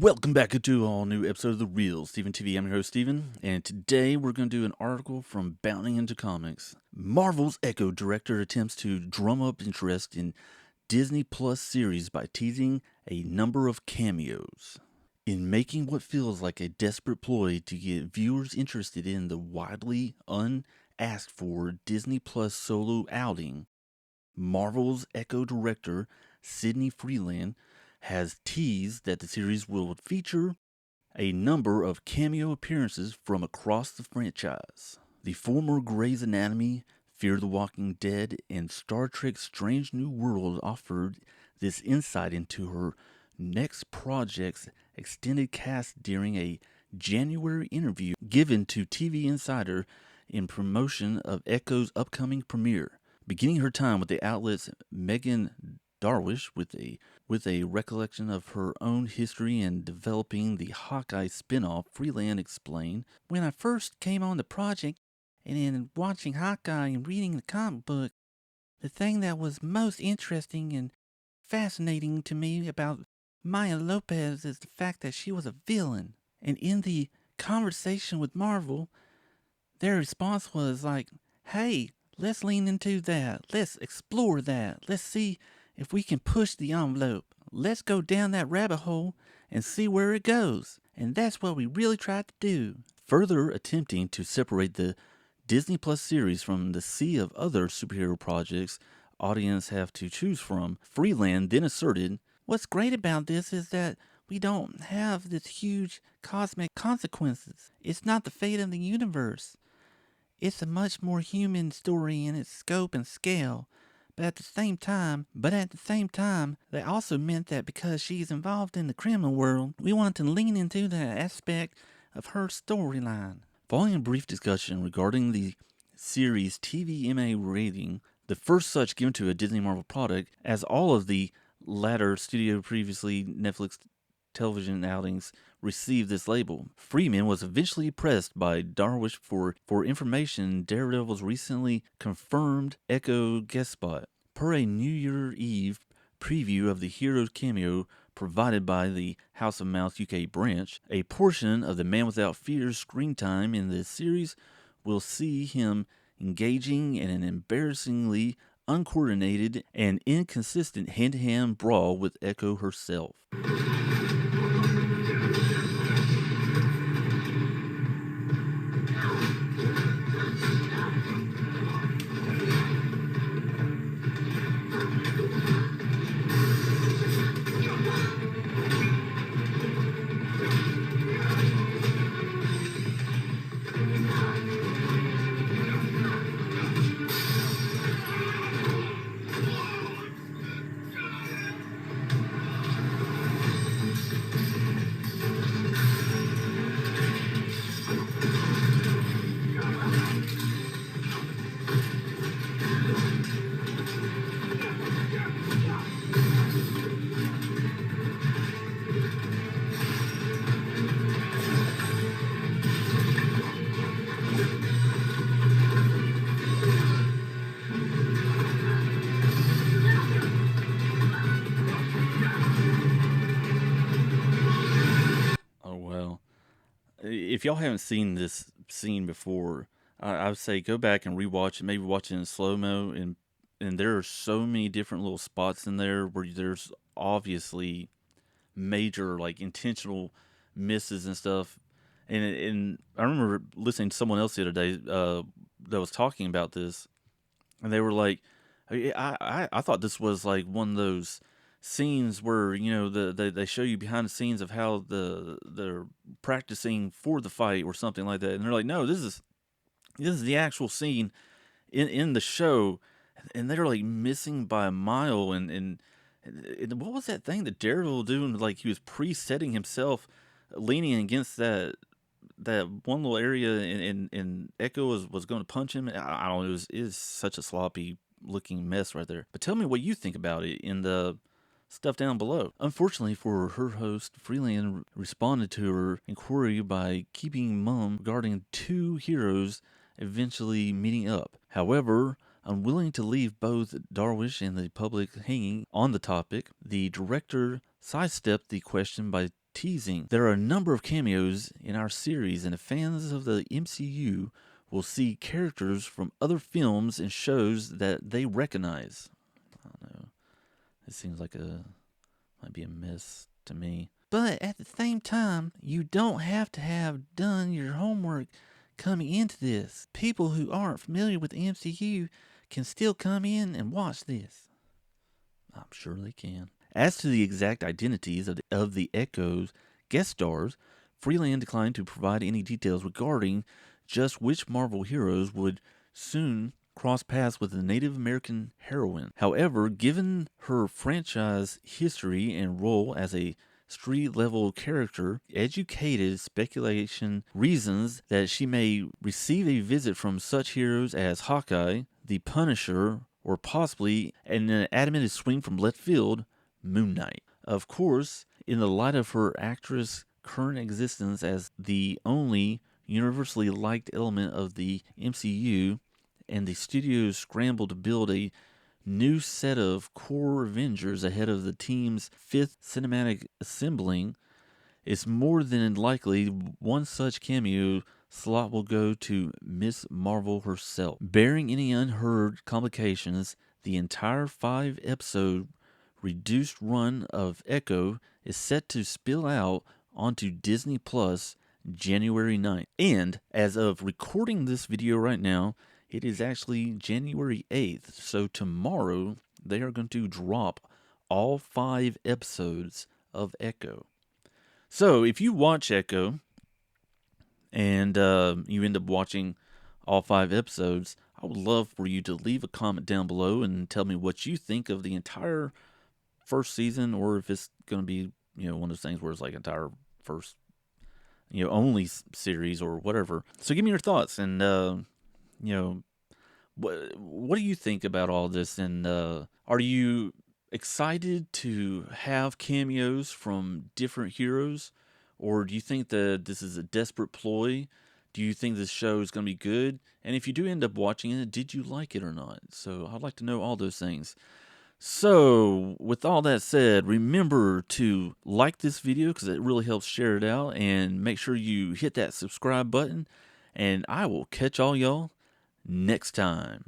Welcome back to a all new episode of The Real Steven TV. I'm your host, Steven, and today we're going to do an article from Bounding into Comics. Marvel's Echo director attempts to drum up interest in Disney Plus series by teasing a number of cameos. In making what feels like a desperate ploy to get viewers interested in the widely unasked for Disney Plus solo outing, Marvel's Echo director Sidney Freeland has teased that the series will feature a number of cameo appearances from across the franchise. The former Grey's Anatomy, Fear the Walking Dead, and Star Trek Strange New World offered this insight into her next project's extended cast during a January interview given to TV Insider in promotion of Echo's upcoming premiere. Beginning her time with the outlet's Megan Darwish with a recollection of her own history in developing the Hawkeye spinoff, Freeland explained, "When I first came on the project and in watching Hawkeye and reading the comic book, the thing that was most interesting and fascinating to me about Maya Lopez is the fact that she was a villain. And in the conversation with Marvel, their response was like, hey, let's lean into that. Let's explore that. Let's see if we can push the envelope. Let's go down that rabbit hole and see where it goes." And that's what we really tried to do. Further attempting to separate the Disney Plus series from the sea of other superhero projects audience have to choose from, Freeland then asserted, "What's great about this is that we don't have this huge cosmic consequences. It's not the fate of the universe. It's a much more human story in its scope and scale. But at the same time, they also meant that because she's involved in the criminal world, we want to lean into that aspect of her storyline." Following a brief discussion regarding the series' TVMA rating, the first such given to a Disney Marvel product, as all of the latter studio previously Netflix television outings received this label, Freeman was eventually pressed by Darwish for information DareDevil's recently confirmed Echo guest spot. Per a New Year Eve preview of the hero's cameo provided by the House of Mouse UK branch, a portion of the Man Without Fear's screen time in the series will see him engaging in an embarrassingly uncoordinated and inconsistent hand-to-hand brawl with Echo herself. If y'all haven't seen this scene before, I would say go back and rewatch it. Maybe watch it in slow-mo, and there are so many different little spots in there where there's obviously major, like, intentional misses and stuff. And I remember listening to someone else the other day that was talking about this, and they were like, I thought this was like one of those scenes where, you know, they show you behind the scenes of how they're practicing for the fight or something like that, and they're like, no, this is the actual scene in the show, and they're like missing by a mile. And what was that thing that Daredevil doing? Like, he was presetting himself, leaning against that one little area, and Echo was going to punch him. I don't know. It was such a sloppy looking mess right there. But tell me what you think about it in the stuff down below. Unfortunately for her host, Freeland responded to her inquiry by keeping mum regarding two heroes eventually meeting up. However, unwilling to leave both Darwish and the public hanging on the topic, the director sidestepped the question by teasing. There are a number of cameos in our series, and the fans of the MCU will see characters from other films and shows that they recognize. I don't know. It seems like might be a mess to me. But at the same time, you don't have to have done your homework coming into this. People who aren't familiar with the MCU can still come in and watch this. I'm sure they can. As to the exact identities of the Echo's guest stars, Freeland declined to provide any details regarding just which Marvel heroes would soon cross paths with the Native American heroine. However, given her franchise history and role as a street-level character, educated speculation reasons that she may receive a visit from such heroes as Hawkeye, the Punisher, or possibly an animated swing from left field, Moon Knight. Of course, in the light of her actress' current existence as the only universally liked element of the MCU, and the studio's scramble to build a new set of core Avengers ahead of the team's fifth cinematic assembling, it's more than likely one such cameo slot will go to Miss Marvel herself. Bearing any unheard complications, the entire 5-episode reduced run of Echo is set to spill out onto Disney Plus January 9th. And as of recording this video right now, it is actually January 8th. So tomorrow, they are going to drop all 5 episodes of Echo. So if you watch Echo and you end up watching all 5 episodes, I would love for you to leave a comment down below and tell me what you think of the entire first season, or if it's going to be, one of those things where it's like entire first, only series or whatever. So give me your thoughts, and what do you think about all this? And are you excited to have cameos from different heroes, or do you think that this is a desperate ploy? Do you think this show is going to be good? And if you do end up watching it, did you like it or not? So I'd like to know all those things. So with all that said, remember to like this video because it really helps share it out, and make sure you hit that subscribe button, and I will catch all y'all next time.